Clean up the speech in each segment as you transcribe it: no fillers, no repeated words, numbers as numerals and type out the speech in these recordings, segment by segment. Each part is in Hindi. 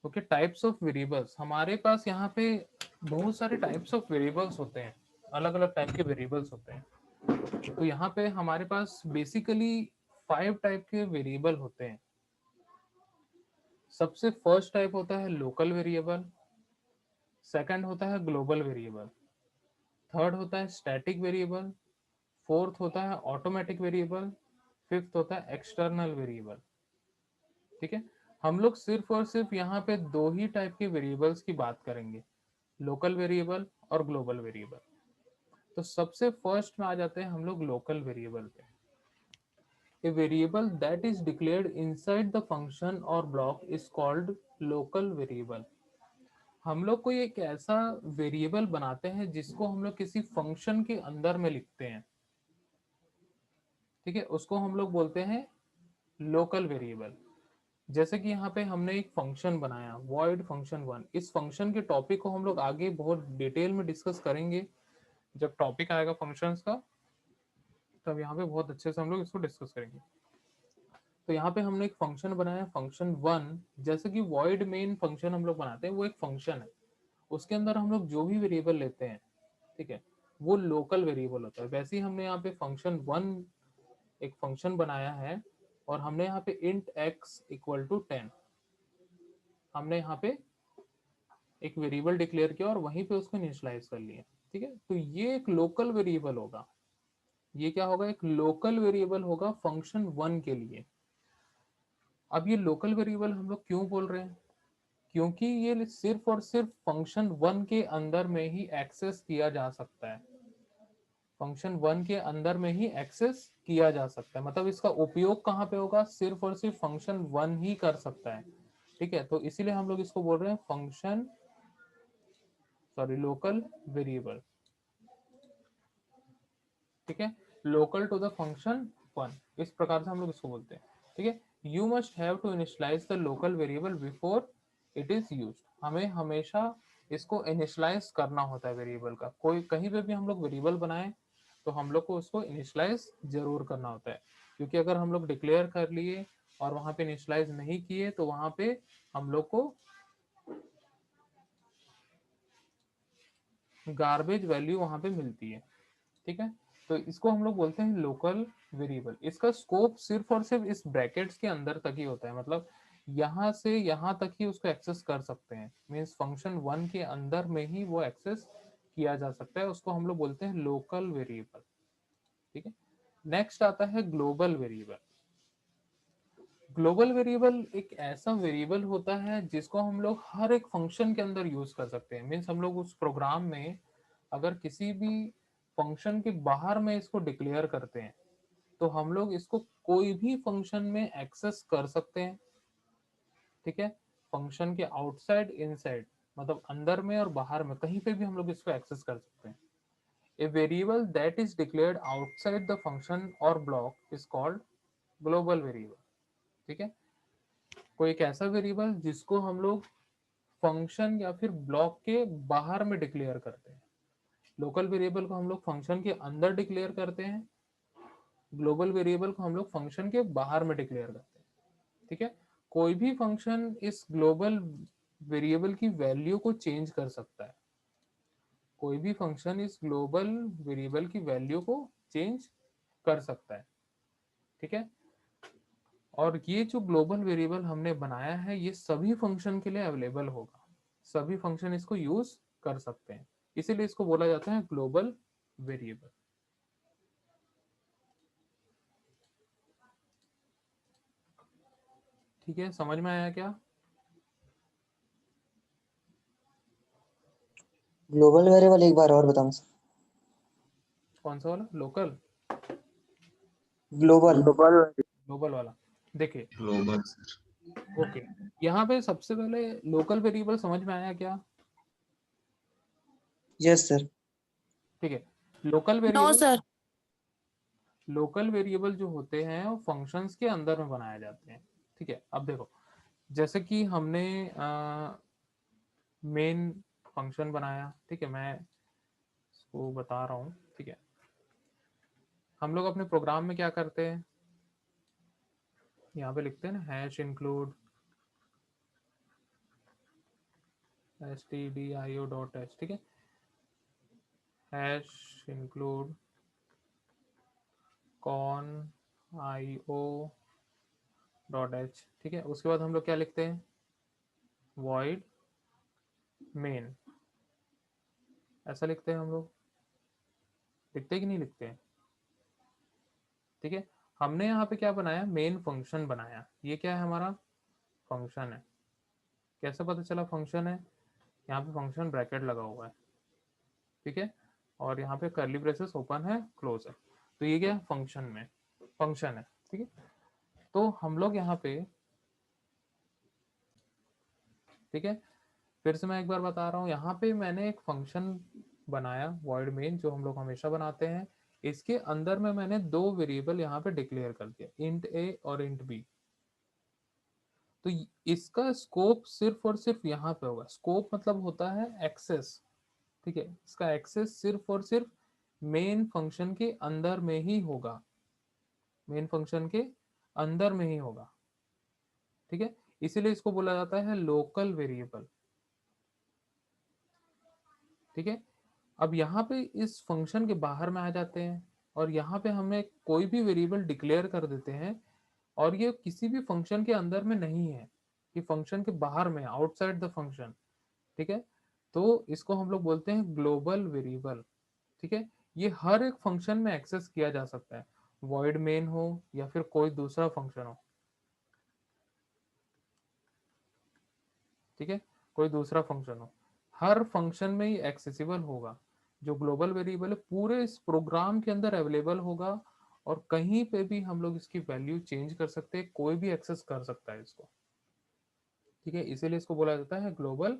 ओके, टाइप्स ऑफ वेरिएबल्स, हमारे पास यहाँ पे बहुत सारे टाइप्स ऑफ वेरिएबल्स होते हैं, अलग अलग टाइप के वेरिएबल्स होते हैं। तो यहाँ पे हमारे पास बेसिकली 5 टाइप के वेरिएबल होते हैं। सबसे फर्स्ट टाइप होता है लोकल वेरिएबल, सेकंड होता है ग्लोबल वेरिएबल, थर्ड होता है स्टैटिक वेरिएबल, फोर्थ होता है ऑटोमेटिक वेरिएबल, फिफ्थ होता है एक्सटर्नल वेरिएबल। ठीक है, हम लोग सिर्फ और सिर्फ यहाँ पे दो ही टाइप के वेरिएबल्स की बात करेंगे, लोकल वेरिएबल और ग्लोबल वेरिएबल। तो सबसे फर्स्ट में आ जाते हैं हम लोग लोकल वेरिएबल पे। A variable that is declared inside the function or block is called local variable। हम लोग कोई एक ऐसा वेरिएबल बनाते हैं जिसको हम लोग किसी फंक्शन के अंदर में लिखते हैं, ठीक है, उसको हम लोग बोलते हैं लोकल वेरिएबल। जैसे कि यहाँ पे हमने एक फंक्शन बनाया void function1, इस फंक्शन के टॉपिक को हम लोग आगे बहुत डिटेल में डिस्कस करेंगे जब टॉपिक आएगा फंक्शंस का, तब यहाँ पे बहुत अच्छे से हम लोग इसको डिस्कस करेंगे। तो यहाँ पे हमने एक फंक्शन बनाया function1, जैसे कि void main फंक्शन हम लोग बनाते हैं, वो एक फंक्शन है, उसके अंदर हम लोग जो भी वेरिएबल लेते हैं, ठीक है, वो लोकल वेरिएबल होता है। वैसे ही हमने यहाँ पे function1 एक फंक्शन बनाया है और हमने यहाँ पे int x इक्वल टू 10, हमने यहाँ पे एक वेरिएबल डिक्लेयर किया और वहीं पे उसको इनिशियलाइज कर लिया। ठीक है, तो ये एक लोकल वेरिएबल होगा, ये क्या होगा, एक लोकल वेरिएबल होगा फंक्शन 1 के लिए। अब ये लोकल वेरिएबल हम लोग क्यों बोल रहे हैं, क्योंकि ये सिर्फ और सिर्फ फंक्शन 1 के अंदर में ही एक्सेस किया जा सकता है, फंक्शन 1 के अंदर में ही एक्सेस किया जा सकता है, मतलब इसका उपयोग कहाँ पे होगा, सिर्फ और सिर्फ फंक्शन 1 ही कर सकता है। ठीक है, तो इसीलिए हम लोग इसको बोल रहे हैं फंक्शन, सॉरी, लोकल वेरिएबल। ठीक है, लोकल टू द फंक्शन 1, इस प्रकार से हम लोग इसको बोलते हैं। ठीक है, you must have to initialize the local variable before it is used. हमें हमेशा इसको इनिशियलाइज करना होता है वेरिएबल का, कोई कहीं पे भी हम लोग वेरिएबल बनाए तो हम लोग को उसको इनिशियलाइज जरूर करना होता है, क्योंकि अगर हम लोग डिक्लेयर कर लिए और वहां पे इनिशियलाइज नहीं किए तो वहां पे हम लोग को गार्बेज वैल्यू वहां पे मिलती है। ठीक है, तो इसको हम लोग बोलते हैं लोकल वेरिएबल। इसका स्कोप सिर्फ और सिर्फ इस ब्रैकेट्स के अंदर तक ही होता है, मतलब यहाँ से यहाँ तक ही उसको एक्सेस कर सकते हैं, मीन्स फंक्शन 1 के अंदर में ही वो एक्सेस किया जा सकता है, उसको हम लोग बोलते हैं लोकल वेरिएबल। ठीक है, नेक्स्ट आता है ग्लोबल वेरिएबल। ग्लोबल वेरिएबल एक ऐसा वेरिएबल होता है जिसको हम लोग हर एक फंक्शन के अंदर यूज कर सकते हैं, मीन्स हम लोग उस प्रोग्राम में अगर किसी भी फंक्शन के बाहर में इसको डिक्लेयर करते हैं तो हम लोग इसको कोई भी फंक्शन में एक्सेस कर सकते हैं। ठीक है, फंक्शन के आउटसाइड इनसाइड, मतलब अंदर में और बाहर में कहीं पे भी हम लोग इसको एक्सेस कर सकते हैं। A variable that is declared outside the function और block is called global variable. ठीक है, कोई एक ऐसा वेरिएबल जिसको हम लोग फंक्शन या फिर ब्लॉक के बाहर में डिक्लेयर करते हैं। लोकल वेरिएबल को हम लोग फंक्शन के अंदर डिक्लेयर करते हैं, ग्लोबल वेरिएबल को हम लोग फंक्शन के बाहर में डिक्लेयर करते हैं। ठीक है, कोई भी फंक्शन इस ग्लोबल वेरिएबल की वैल्यू को चेंज कर सकता है, कोई भी फंक्शन इस ग्लोबल वेरिएबल की वैल्यू को चेंज कर सकता है। ठीक है, और ये जो ग्लोबल वेरिएबल हमने बनाया है ये सभी फंक्शन के लिए अवेलेबल होगा, सभी फंक्शन इसको यूज कर सकते हैं, इसीलिए इसको बोला जाता है ग्लोबल वेरिएबल। ठीक है, समझ में आया क्या? ग्लोबल वेरिएबल एक बार और बताना सर। कौन सा वाला, लोकल? ग्लोबल। ग्लोबल ग्लोबल वाला, देखिए, ग्लोबल सर। ओके, यहाँ पे सबसे पहले लोकल वेरिएबल समझ में आया क्या? Yes sir. ठीक है, local no variable, sir. Local variable जो होते हैं वो फंक्शंस के अंदर में बनाए जाते हैं। ठीक है, अब देखो, जैसे कि हमने मेन फंक्शन बनाया, ठीक है, मैं इसको बता रहा हूँ। ठीक है, हम लोग अपने प्रोग्राम में क्या करते हैं, यहाँ पे लिखते हैं ना हैश इंक्लूड stdio.h, ठीक है, hash include con io dot H, ठीक है। उसके बाद हम लोग क्या लिखते हैं, void main, ऐसा लिखते हैं हम लोग, लिखते हैं कि नहीं लिखते हैं, ठीक है। हमने यहाँ पे क्या बनाया, मेन फंक्शन बनाया, ये क्या है, हमारा फंक्शन है। कैसे पता चला फंक्शन है, यहाँ पे फंक्शन ब्रैकेट लगा हुआ है, ठीक है, और यहाँ पे कर्ली ब्रेसेस ओपन है क्लोज है, तो ये क्या फंक्शन में फंक्शन है, ठीक है। तो हम लोग यहाँ पे, ठीक है, फिर से मैं एक बार बता रहा हूँ, यहाँ पे मैंने एक फंक्शन बनाया void main, जो हम लोग हमेशा बनाते हैं। इसके अंदर में मैंने दो वेरिएबल यहाँ पे डिक्लेयर कर दिया, int a और int b। तो इसका स्कोप सिर्फ और सिर्फ यहाँ पे होगा, स्कोप मतलब होता है एक्सेस, ठीक है, इसका एक्सेस सिर्फ और सिर्फ मेन फंक्शन के अंदर में ही होगा, मेन फंक्शन के अंदर में ही होगा, ठीक है। इसीलिए इसको बोला जाता है लोकल वेरिएबल, ठीक है। अब यहाँ पे इस फंक्शन के बाहर में आ जाते हैं, और यहाँ पे हमें कोई भी वेरिएबल डिक्लेयर कर देते हैं, और ये किसी भी फंक्शन के अंदर में नहीं है, ये फंक्शन के बाहर में, आउटसाइड द फंक्शन, ठीक है। तो इसको हम लोग बोलते हैं ग्लोबल वेरिएबल, ठीक है। ये हर एक फंक्शन में एक्सेस किया जा सकता है, void main हो या फिर कोई दूसरा फंक्शन हो, ठीक है, कोई दूसरा फंक्शन हो, हर फंक्शन में ही एक्सेसिबल होगा। जो ग्लोबल वेरिएबल है पूरे इस प्रोग्राम के अंदर अवेलेबल होगा, और कहीं पे भी हम लोग इसकी वैल्यू चेंज कर सकते हैं, कोई भी एक्सेस कर सकता है इसको, ठीक है। इसीलिए इसको बोला जाता है ग्लोबल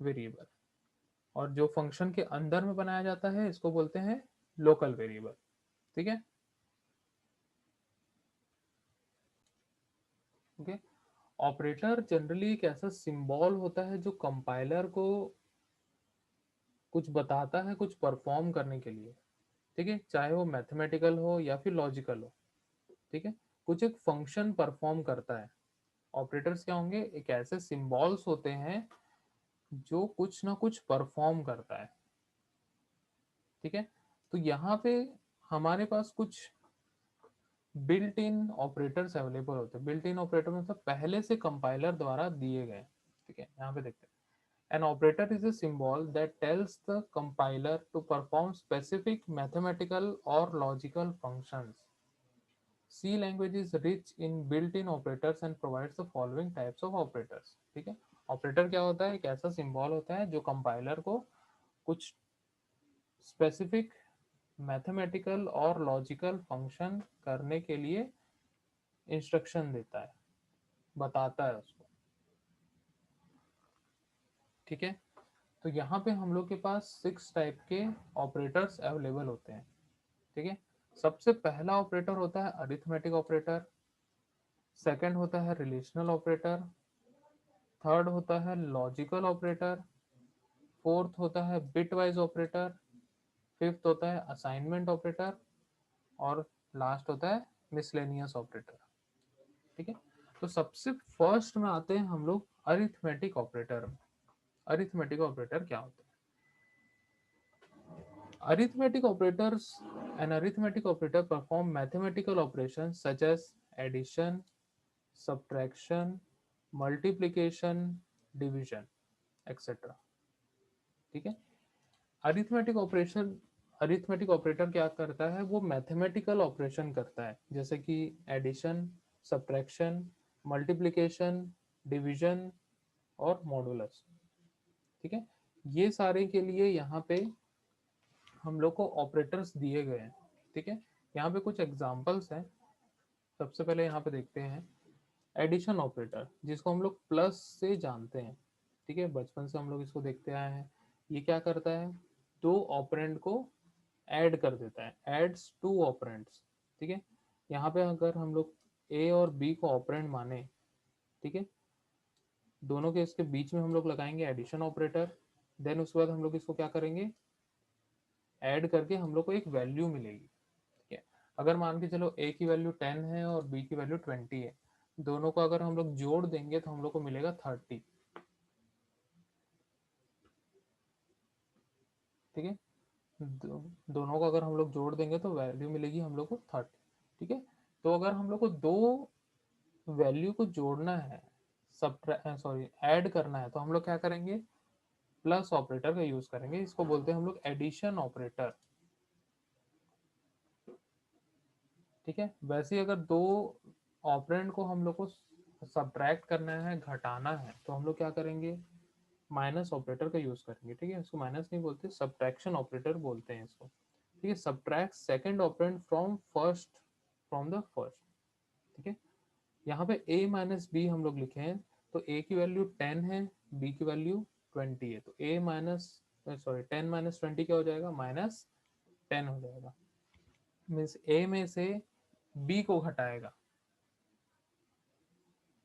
वेरिएबल। और जो फंक्शन के अंदर में बनाया जाता है इसको बोलते हैं लोकल वेरिएबल, ठीक है, ओके। ऑपरेटर जनरली एक ऐसा सिंबल होता है जो कंपाइलर को कुछ बताता है, कुछ परफॉर्म करने के लिए, ठीक है, चाहे वो मैथमेटिकल हो या फिर लॉजिकल हो, ठीक है, कुछ एक फंक्शन परफॉर्म करता है। ऑपरेटर्स क्या होंगे, एक ऐसे सिंबल्स होते हैं जो कुछ ना कुछ परफॉर्म करता है, ठीक है। तो यहाँ पे हमारे पास कुछ बिल्ट इन ऑपरेटर्स अवेलेबल होते हैं। बिल्ट इन ऑपरेटर मतलब पहले से कंपाइलर द्वारा दिए गए, ठीक है। यहाँ पे देखते हैं, an operator is a symbol that tells the compiler to perform specific mathematical or logical functions. C language is rich in built-in operators and provides the following types of operators, ठीक है। ऑपरेटर क्या होता है, एक ऐसा सिंबल होता है जो कंपाइलर को कुछ स्पेसिफिक मैथमेटिकल और लॉजिकल फंक्शन करने के लिए इंस्ट्रक्शन देता है, बताता है उसको, ठीक है। तो यहाँ पे हम लोग के पास 6 टाइप के ऑपरेटर्स अवेलेबल होते हैं, ठीक है। सबसे पहला ऑपरेटर होता है अरिथमेटिक ऑपरेटर, सेकंड होता है रिलेशनल ऑपरेटर, थर्ड होता है लॉजिकल ऑपरेटर, फोर्थ होता है बिट वाइज ऑपरेटर, फिफ्थ होता है असाइनमेंट ऑपरेटर, और लास्ट होता है मिसलेनियस ऑपरेटर, ठीक है। तो सबसे फर्स्ट में आते हैं हम लोग अरिथमेटिक ऑपरेटर। अरिथमेटिक ऑपरेटर क्या होता है, arithmetic operators, an arithmetic operator perform mathematical operations such as addition, subtraction, multiplication, division, etc, ठीक है। अरिथमेटिक ऑपरेशन, अरिथमेटिक ऑपरेटर क्या करता है, वो मैथमेटिकल ऑपरेशन करता है, जैसे कि एडिशन, सब्ट्रैक्शन, मल्टीप्लिकेशन, डिवीजन और मॉडुलस, ठीक है। ये सारे के लिए यहाँ पे हम लोग को ऑपरेटर्स दिए गए हैं, ठीक है। यहाँ पे कुछ एग्जांपल्स हैं। सबसे पहले यहाँ पे देखते हैं एडिशन ऑपरेटर, जिसको हम लोग प्लस से जानते हैं, ठीक है, बचपन से हम लोग इसको देखते आए हैं। ये क्या करता है, दो ऑपरेंड को ऐड कर देता है, एड्स टू ऑपरेंड्स, ठीक है। यहाँ पे अगर हम लोग ए और बी को ऑपरेंड माने, ठीक है, दोनों के इसके बीच में हम लोग लगाएंगे एडिशन ऑपरेटर, देन उसके बाद हम लोग इसको क्या करेंगे, ऐड करके हम लोग को एक वैल्यू मिलेगी, ठीक है। अगर मान के चलो ए की वैल्यू 10 है और बी की वैल्यू 20 है, दोनों को अगर हम लोग जोड़ देंगे तो हम लोग को मिलेगा 30, ठीक है, दोनों को अगर हम लोग जोड़ देंगे तो वैल्यू मिलेगी हम लोग को 30। ठीक है, तो अगर हम लोग को दो वैल्यू को जोड़ना है, ऐड करना है, तो हम लोग क्या करेंगे, प्लस ऑपरेटर का यूज करेंगे। इसको बोलते हैं हम लोग एडिशन ऑपरेटर। ठीक है, वैसे ही अगर दो ऑपरेंड को हम लोग को सब्ट्रैक्ट करना है, घटाना है, तो हम लोग क्या करेंगे, माइनस ऑपरेटर का यूज करेंगे। ठीक है, इसको माइनस नहीं बोलते, सब्ट्रैक्शन ऑपरेटर बोलते हैं इसको। ठीक है, subtract second operand from the first. ठीक है, यहाँ पे a माइनस बी हम लोग लिखे हैं, तो a की वैल्यू 10 है, b की वैल्यू 20 है, तो a माइनस 10 माइनस 20 क्या हो जाएगा, -10 हो जाएगा। मीन्स a में से b को घटाएगा,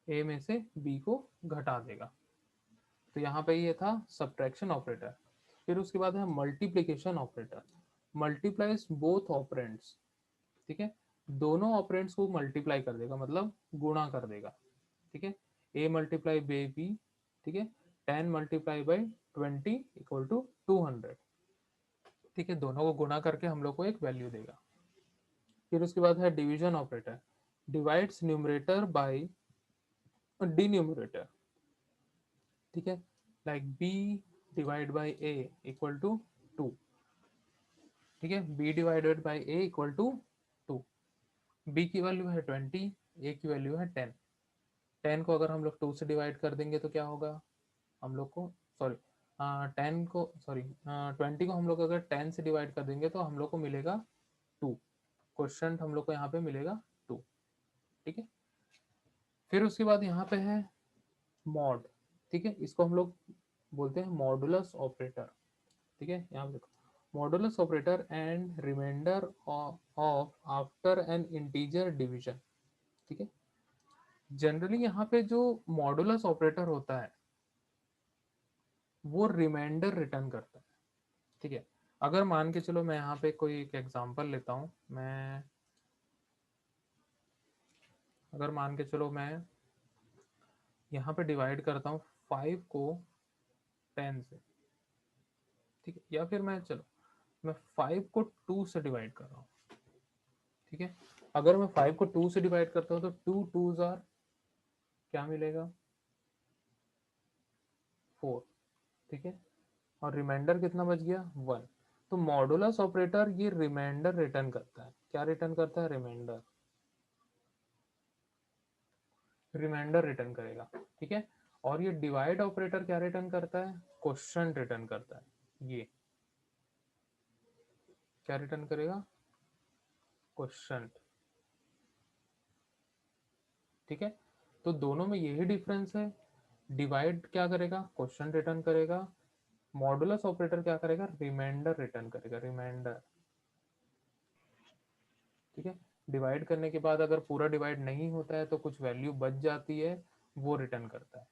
a में से b को घटा देगा। तो यहाँ पे ये था सब्ट्रैक्शन ऑपरेटर। फिर उसके बाद है multiplication operator, multiplies both operands. ठीक है, दोनों ऑपरेंड्स को मल्टीप्लाई कर देगा, मतलब गुणा कर देगा। ठीक है, a मल्टीप्लाई बाई b। ठीक है, 10 मल्टीप्लाई बाई 20 इक्वल टू 200। ठीक है, दोनों को गुणा करके हम लोग को एक वैल्यू देगा। फिर उसके बाद है division operator, divides numerator by denominator. ठीक है, like b divide by a equal to 2। ठीक है, b divided by a equal to 2। b की वैल्यू है 20, a की वैल्यू है 10। 10 को अगर हम लोग 2 से डिवाइड कर देंगे तो क्या होगा, हम लोग को सॉरी 10 को सॉरी 20 को हम लोग अगर 10 से डिवाइड कर देंगे तो हम लोग को मिलेगा 2। क्वेश्चन हम लोग को यहाँ पे मिलेगा 2। ठीक है, फिर उसके बाद यहाँ पे है मॉड। ठीक है, इसको हम लोग बोलते हैं मॉडुलस ऑपरेटर। ठीक है, यहाँ पे देखो, modulus operator and remainder of after an integer division. ठीक है, जनरली यहाँ पे जो मॉडुलस ऑपरेटर होता है वो रिमाइंडर रिटर्न करता है। ठीक है, अगर मान के चलो मैं यहाँ पे कोई एक एग्जांपल लेता हूँ, मैं अगर मान के चलो मैं यहाँ पे डिवाइड करता हूँ 5 को 10 से। ठीक है, या फिर मैं 5 को 2 से डिवाइड कर रहा हूँ। ठीक है, अगर मैं 5 को 2 से डिवाइड करता हूँ तो 2 2s आर क्या मिलेगा, 4। ठीक है, और रिमाइंडर कितना बच गया, 1। तो मॉडुलस ऑपरेटर ये रिमाइंडर रिटर्न करता है। क्या रिटर्न करता है, रिमाइंडर रिटर्न करेगा। ठीक है, और ये डिवाइड ऑपरेटर क्या रिटर्न करता है, क्वेश्चन रिटर्न करता है। ये क्या रिटर्न करेगा, क्वेश्चन। ठीक है, तो दोनों में यही डिफरेंस है, डिवाइड क्या करेगा, क्वेश्चन रिटर्न करेगा, मॉडुलस ऑपरेटर क्या करेगा, रिमाइंडर रिटर्न करेगा, रिमाइंडर। ठीक है, डिवाइड करने के बाद अगर पूरा डिवाइड नहीं होता है तो कुछ वैल्यू बच जाती है, वो रिटर्न करता है।